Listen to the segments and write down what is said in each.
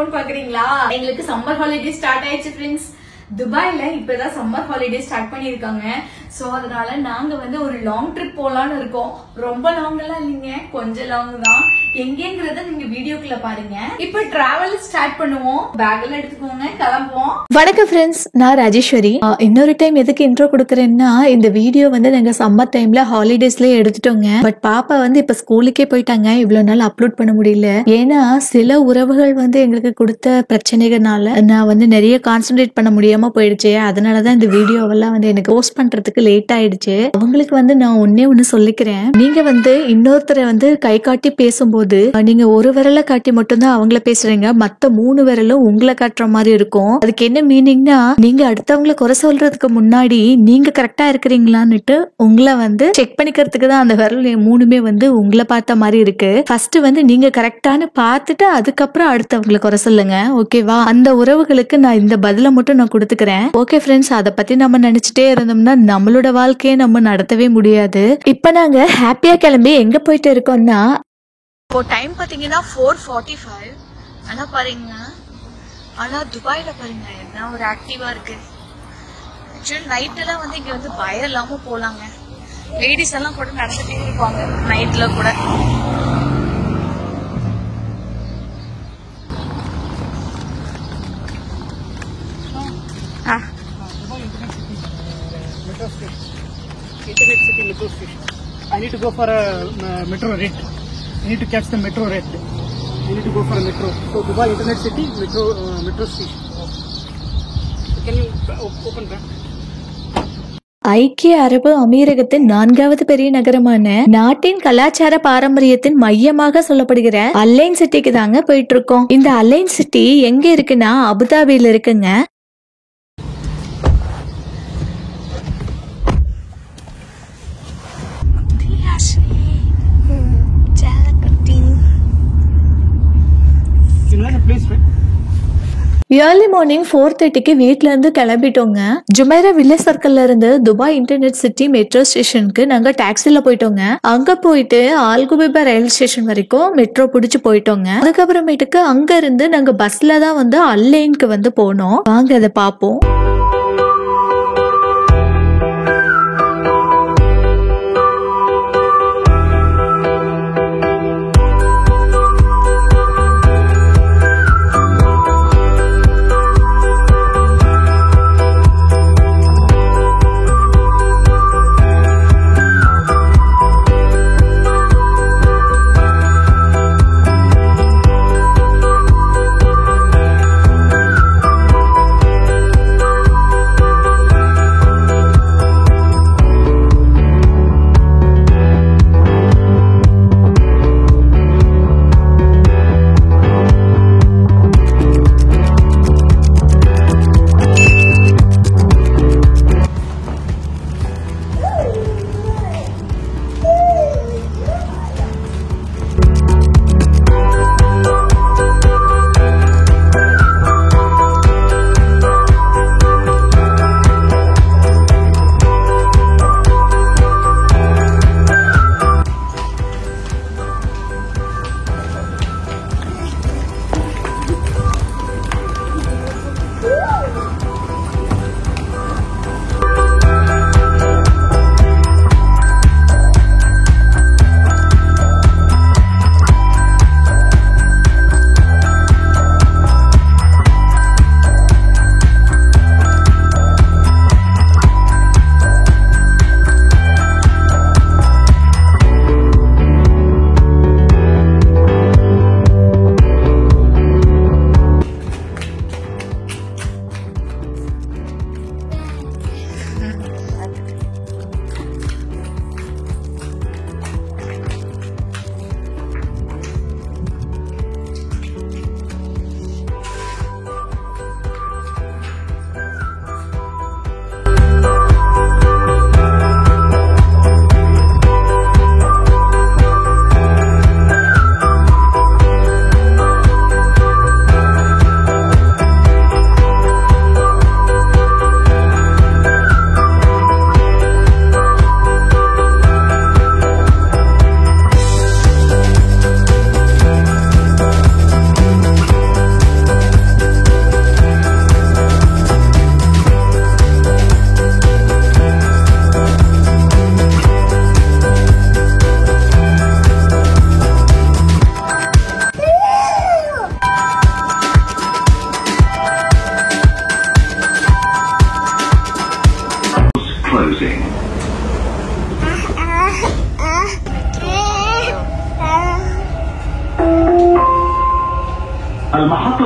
இருக்கும்னு பாக்குறீங்களா? எங்களுக்கு சம்மர் ஹாலிடே ஸ்டார்ட் ஆயிடுச்சு ஃப்ரெண்ட்ஸ். துபாயில இப்பதான் சம்மர் ஹாலிடே ஸ்டார்ட் பண்ணிருக்காங்க. சோ அதனால நாங்க வந்து ஒரு லாங் ட்ரிப் போலான்னு இருக்கோம். ரொம்ப லாங் எல்லாம் இல்லைங்க, கொஞ்சம் லாங் தான். எங்கேங்கறத நீங்க வீடியோக்குள்ள பாருங்க. இப்ப டிராவல் ஸ்டார்ட் பண்ணுவோம். பேக் எல்லாம் எடுத்துக்கோங்க, கிளம்புவோம். வணக்கம் ஃப்ரெண்ட்ஸ், நான் ராஜேஸ்வரி. இன்னொரு டைம் எதுக்கு இன்ட்ரோ கொடுக்கறேன்னா, இந்த வீடியோ வந்து நாங்க சம்மர் டைம்ல ஹாலிடேஸ்ல எடுத்துட்டோங்க. பட் பாப்பா வந்து இப்ப ஸ்கூலுக்கே போயிட்டாங்க. இவ்வளவு நாள் அப்லோட் பண்ண முடியல. ஏன்னா சில உறவுகள் வந்து எங்களுக்கு கொடுத்த பிரச்சனைகள்னால நான் வந்து நிறைய கான்சென்ட்ரேட் பண்ண முடியாம போயிடுச்சு. அதனாலதான் இந்த வீடியோவெல்லாம் வந்து எனக்கு போஸ்ட் பண்றதுக்கு லேட் ஆயிடுச்சு. அவங்களுக்கு வந்து நான் ஒண்ணு சொல்லிக்கிறேன். நீங்க வந்து இன்னொருத்தரை வந்து கை காட்டி பேசும்போது நீங்க ஒரு விரலை காட்டி மட்டும்தான் அவங்கள பேசுறீங்க, மத்த 3 விரலும் உங்களை காட்டுற மாதிரி இருக்கும். அதுக்கு என்ன மீனிங்னா, நீங்க அடுத்தவங்களை குறை சொல்றதுக்கு முன்னாடி நீங்க கரெக்டா இருக்கிறீங்களான்னுட்டு உங்களை வந்து செக் பண்ணிக்கிறதுக்கு தான் அந்த விரல் 3மே வந்து உங்களை பார்த்த மாதிரி இருக்கு. ஃபர்ஸ்ட் வந்து நீங்க கரெக்டானு பார்த்துட்டு அதுக்கப்புறம் அடுத்தவங்களை குறை சொல்லுங்க, ஓகேவா? அந்த உறவுகளுக்கு நான் இந்த பதில மட்டும் நான் கொடுத்துக்கிறேன். ஓகே ஃப்ரெண்ட்ஸ், அதை பத்தி நம்ம நினைச்சிட்டே இருந்தோம்னா நம்மளோட வாழ்க்கையை நம்ம நடத்தவே முடியாது. இப்ப நாங்க ஹாப்பியா கிளம்பி எங்க போயிட்டு இருக்கோம்னா, இப்போ டைம் பாத்தீங்கன்னா 4:45. ஆனா பாருங்க, ஆனா துபாயில பாருங்க என்ன ஒரு ஆக்டிவா இருக்கு. ஆக்சுவலி நைட் எல்லாம் வந்து இங்க வந்து பயம் இல்லாம போலாங்க. லேடிஸ் எல்லாம் கூட நடந்துட்டே இருப்பாங்க நைட்ல கூட. Internet City metro station. I need to go for a metro rate. I need to catch the metro rate. I need to go for a metro. So Dubai Internet City metro station. Can you open that? ஐக்கிய அரபு அமீரகத்தின் 4வது பெரிய நகரமான நாட்டின் கலாச்சார பாரம்பரியத்தின் மையமாக சொல்லப்படுகிற அலைன் சிட்டிக்கு தாங்க போயிட்டு இருக்கோம். இந்த அலைன் சிட்டி எங்க இருக்குன்னா அபுதாபியில இருக்குங்க. ஏர்லி மார்னிங் 4:30க்கு வீட்ல இருந்து கிளம்பிட்டோங்க. ஜுமைரா வில்லேஜ் சர்க்கிள்ல இருந்து துபாய் இன்டர்நெட் சிட்டி மெட்ரோ ஸ்டேஷனுக்கு நாங்க டாக்ஸில போயிட்டோங்க. அங்க போயிட்டு ஆல்குபைபா ரயில் ஸ்டேஷன் வரைக்கும் மெட்ரோ பிடிச்சு போயிட்டோங்க. அதுக்கப்புறமேட்டுக்கு அங்க இருந்து நாங்க பஸ்ல தான் வந்து அல்லைனுக்கு வந்து போனோம். வாங்க அதை பாப்போம்.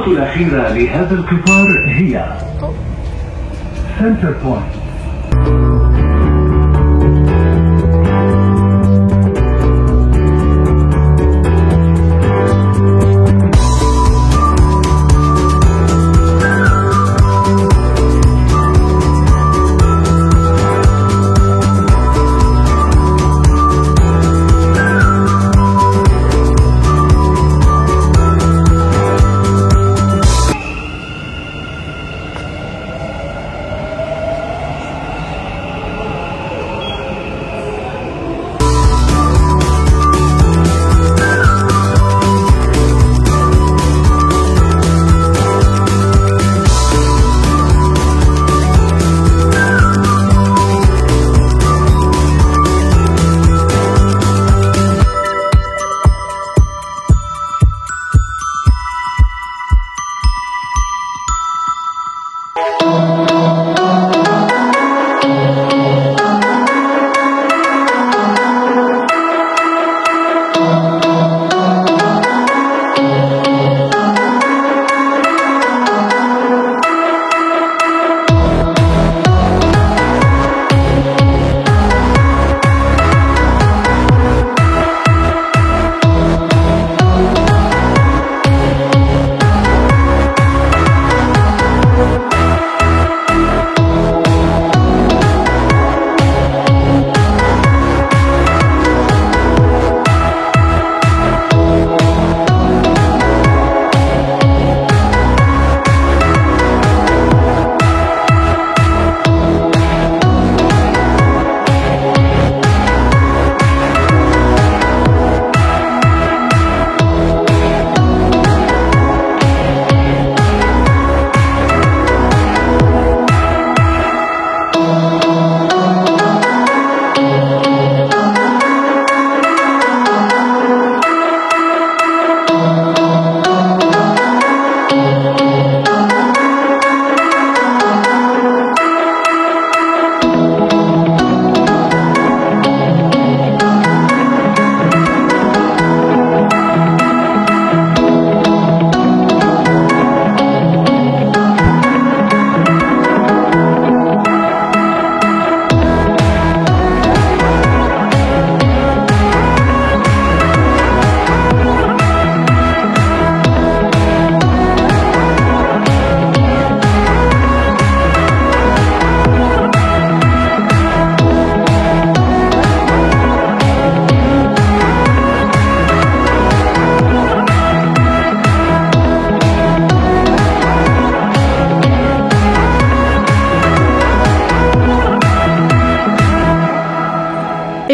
المحطة الأخيرة لهذا القطار هي سنتر بوينت.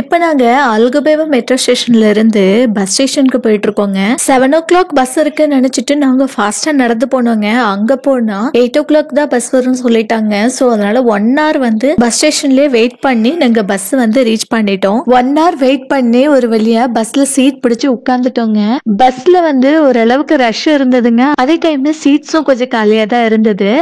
இப்ப நாங்க அல்கபேவா மெட்ரோ ஸ்டேஷன்ல இருந்து பஸ் ஸ்டேஷனுக்கு போயிட்டு இருக்கோங்க. 7 o'clock பஸ் இருக்குன்னு நினைச்சிட்டு நாங்க ஃபாஸ்டா நடந்து போனோங்க. அங்க போனா 8 o'clock தான் பஸ் வரும்னு சொல்லிட்டாங்க. சோ அதனால 1 hour வந்து பஸ் ஸ்டேஷன்லயே வெயிட் பண்ணி நாங்க பஸ் வந்து ரீச் பண்ணிட்டோம். 1 hour வெயிட் பண்ணி ஒரு வழியா பஸ்ல சீட் பிடிச்சு உட்கார்ந்துட்டோங்க. பஸ்ல வந்து ஓரளவுக்கு ரஷ் இருந்ததுங்க. அதே டைம்ல சீட்ஸும் கொஞ்சம் காலியா தான் இருந்தது.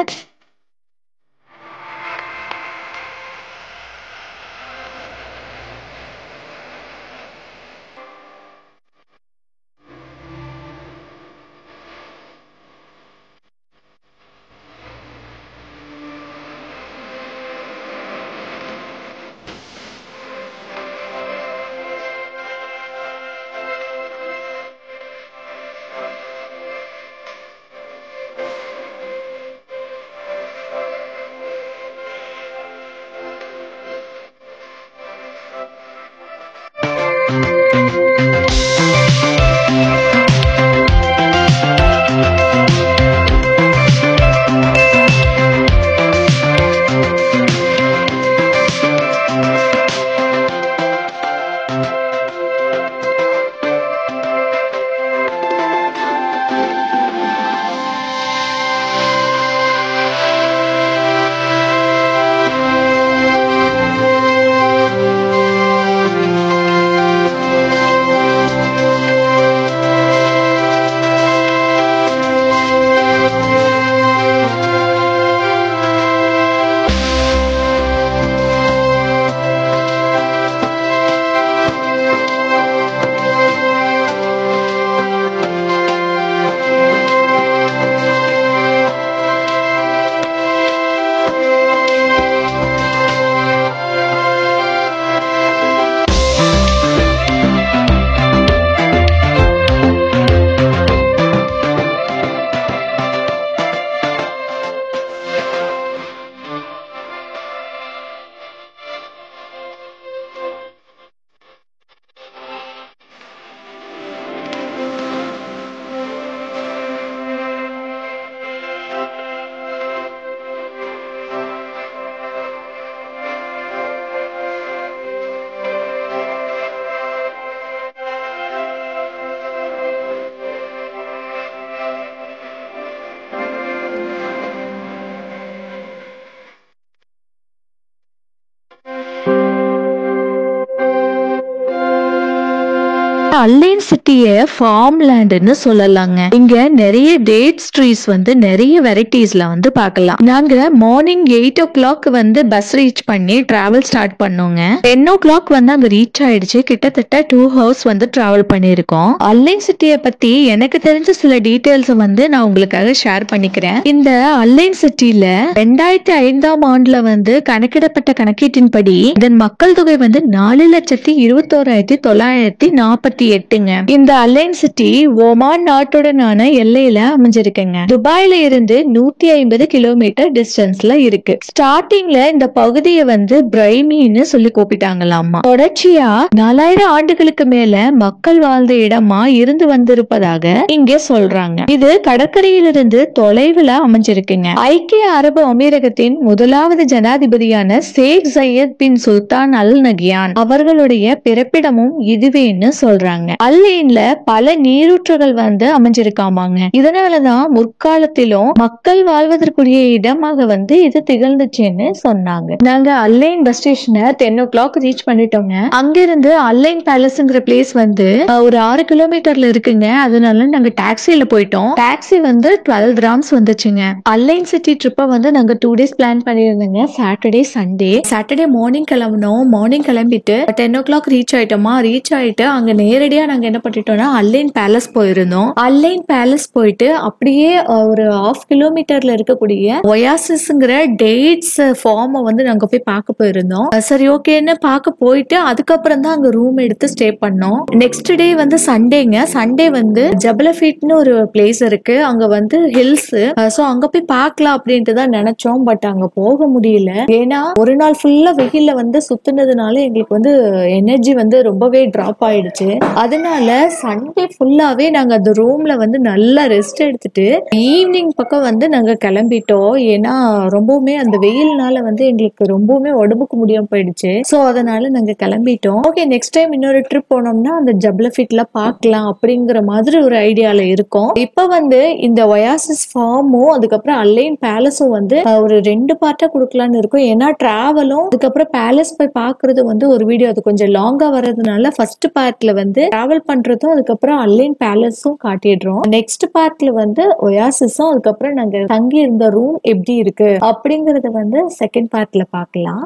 அல்லைன் சிட்டிய ஃபார்ம் லேண்ட்னு சொல்லலாங்க. இங்க நிறைய டேட்ஸ் ட்ரீஸ் வந்து நிறைய வெரைட்டிஸ்ல வந்து பார்க்கலாம். நாங்க மார்னிங் 8 o'clock வந்து பஸ் ரீச் பண்ணி டிராவல் ஸ்டார்ட் பண்ணோங்க. 10 o'clock வந்து அங்க ரீச் ஆயிடுச்சு. கிட்டத்தட்ட 2 hours வந்து டிராவல் பண்ணிருக்கோம். அல்லைன் சிட்டிய பத்தி எனக்கு தெரிஞ்ச சில டீடைல்ஸ் வந்து நான் உங்களுக்காக ஷேர் பண்ணிக்கிறேன். இந்த அல்லைன் சிட்டில 2005ஆம் ஆண்டுல வந்து கணக்கிடப்பட்ட கணக்கீட்டின்படி இதன் மக்கள் தொகை வந்து 4,21,948ங்க. இந்த அல்லைன் சிட்டி ஒமான் நாட்டுடனான எல்லையில அமைஞ்சிருக்குங்க. துபாயில இருந்து 150 கிலோமீட்டர் டிஸ்டன்ஸ்ல இருக்கு. ஸ்டார்டிங்ல இந்த பகுதியை வந்து பிரைமின்னு சொல்லி கூப்பிட்டாங்களாமா. தொடர்ச்சியா 4000 ஆண்டுகளுக்கு மேல மக்கள் வாழ்ந்த இடமா இருந்து வந்திருப்பதாக இங்க சொல்றாங்க. இது கடற்கரையிலிருந்து தொலைவுல அமைஞ்சிருக்குங்க. ஐக்கிய அரபு அமீரகத்தின் முதலாவது ஜனாதிபதியான ஷேக் சையத் பின் சுல்தான் அல் நஹ்யான் அவர்களுடைய பிறப்பிடமும் இதுவேன்னு சொல்றாங்க. அல்லைன்ல பல நீரூற்றுகள் வந்து அமைஞ்சிருக்காமாங்க. இதனாலதான் முற்காலத்திலும் மக்கள் வாழ்வதற்குரிய இடமாக வந்து இது திகழ்ந்துச்சுன்னு சொன்னாங்க. நாங்க அல்லைன் பஸ் ஸ்டேஷனை 10 o'clock ரீச் பண்ணிட்டோங்க. அங்கிருந்து அல்லைன் பேலஸ்ங்கிற பிளேஸ் வந்து ஒரு 6 கிலோமீட்டர்ல இருக்குங்க. அதனால நாங்க டாக்ஸில போயிட்டோம். டாக்ஸி வந்து 12 dirhams வந்துச்சுங்க. அல்லைன் சிட்டி ட்ரிப்பை வந்து நாங்க 2 days பிளான் பண்ணியிருந்தோங்க. Saturday Sunday. சாட்டர்டே மார்னிங் கிளம்பணும். மார்னிங் கிளம்பிட்டு 10 o'clock ரீச் ஆயிட்டோமா. ரீச் ஆயிட்டு அங்க நேரடியா நாங்க என்ன பண்ணிட்டோம்னா அல்லைன் பேலஸ் போயிருந்தோம். அல்லைன் பேலஸ் போயிட்டு அப்படியே ஒரு 1/2 கிலோமீட்டர்ல இருக்கக்கூடிய ஒயாசிஸ்ங்கிற டேட்ஸ் ஃபார்ம் வந்து நாங்க போய் பார்க்க போயிருந்தோம். சரி ஓகேன்னு பார்க்க போயிட்டு அதுக்கப்புறம் தான் அங்க ரூம் எடுத்து ஸ்டே பண்ணோம். நெக்ஸ்ட் டே வந்து சண்டேங்க. சண்டே வந்து ஜபலஃபீட்னு ஒரு பிளேஸ் இருக்கு. அங்க வந்து ஹில்ஸ். சோ அங்க போய் பார்க்கலாம் அப்படின்ட்டு தான் நினைச்சோம். பட் அங்க போக முடியல. ஏன்னா ஒரு நாள் ஃபுல்லா வெயில்ல வந்து சுத்துனதுனால எங்களுக்கு வந்து எனர்ஜி வந்து ரொம்பவே டிராப் ஆயிடுச்சு. அதனால சண்டே ஃபுல்லாவே நாங்க அந்த ரூம்ல வந்து நல்லா ரெஸ்ட் எடுத்துட்டு ஈவினிங் பக்கம் வந்து நாங்க கிளம்பிட்டோம். ஏன்னா ரொம்பவுமே அந்த வெயில்னால வந்து எங்களுக்கு ரொம்பவுமே உடம்புக்கு முடியாம போயிடுச்சு. சோ அதனால நாங்க கிளம்பிட்டோம். ஓகே நெக்ஸ்ட் டைம் இன்னொரு ட்ரிப் போனோம்னா அந்த ஜப்லஃபீட்ல பார்க்கலாம் அப்படிங்கிற மாதிரி ஒரு ஐடியால இருக்கும். இப்ப வந்து இந்த ஒயாசிஸ் ஃபார்மும் அதுக்கப்புறம் அல்லைன் பேலஸும் வந்து ஒரு 2 பார்ட்டா கொடுக்கலான்னு இருக்கும். ஏன்னா டிராவலும் அதுக்கப்புறம் பேலஸ் போய் பாக்குறது வந்து ஒரு வீடியோ அது கொஞ்சம் லாங்கா வர்றதுனால ஃபர்ஸ்ட் பார்ட்ல வந்து டிராவல் பண்றதும் அதுக்கப்புறம் அல்லைன் பேலஸும் காட்டிடுறோம். நெக்ஸ்ட் பார்ட்ல வந்து ஒயாசிஸும் அதுக்கப்புறம் நாங்க தங்கி இருந்த ரூம் எப்படி இருக்கு அப்படிங்கறத வந்து செகண்ட் பார்ட்ல பார்க்கலாம்.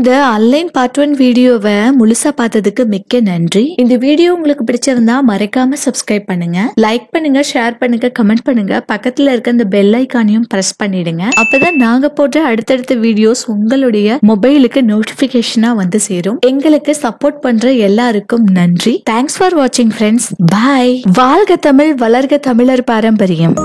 இந்த ஆன்லைன் பார்ட் 1 வீடியோவை முழுசா பார்த்ததுக்கு மிக்க நன்றி. இந்த வீடியோ உங்களுக்கு பிடிச்சிருந்தா மறக்காம சப்ஸ்கிரைப் பண்ணுங்க, லைக் பண்ணுங்க, ஷேர் பண்ணுங்க, கமெண்ட் பண்ணுங்க. பக்கத்துல இருக்க அந்த பெல் ஐகானையும் பிரஸ் பண்ணிடுங்க. அப்பதான் நாங்க போடுற அடுத்தடுத்த வீடியோஸ் உங்களுடைய மொபைலுக்கு நோட்டிபிகேஷனா வந்து சேரும். எங்களுக்கு சப்போர்ட் பண்ற எல்லாருக்கும் நன்றி. தேங்க்ஸ் ஃபார் வாட்சிங் ஃப்ரெண்ட்ஸ். பாய். வாழ்க தமிழ், வளர்க தமிழர் பாரம்பரியம்.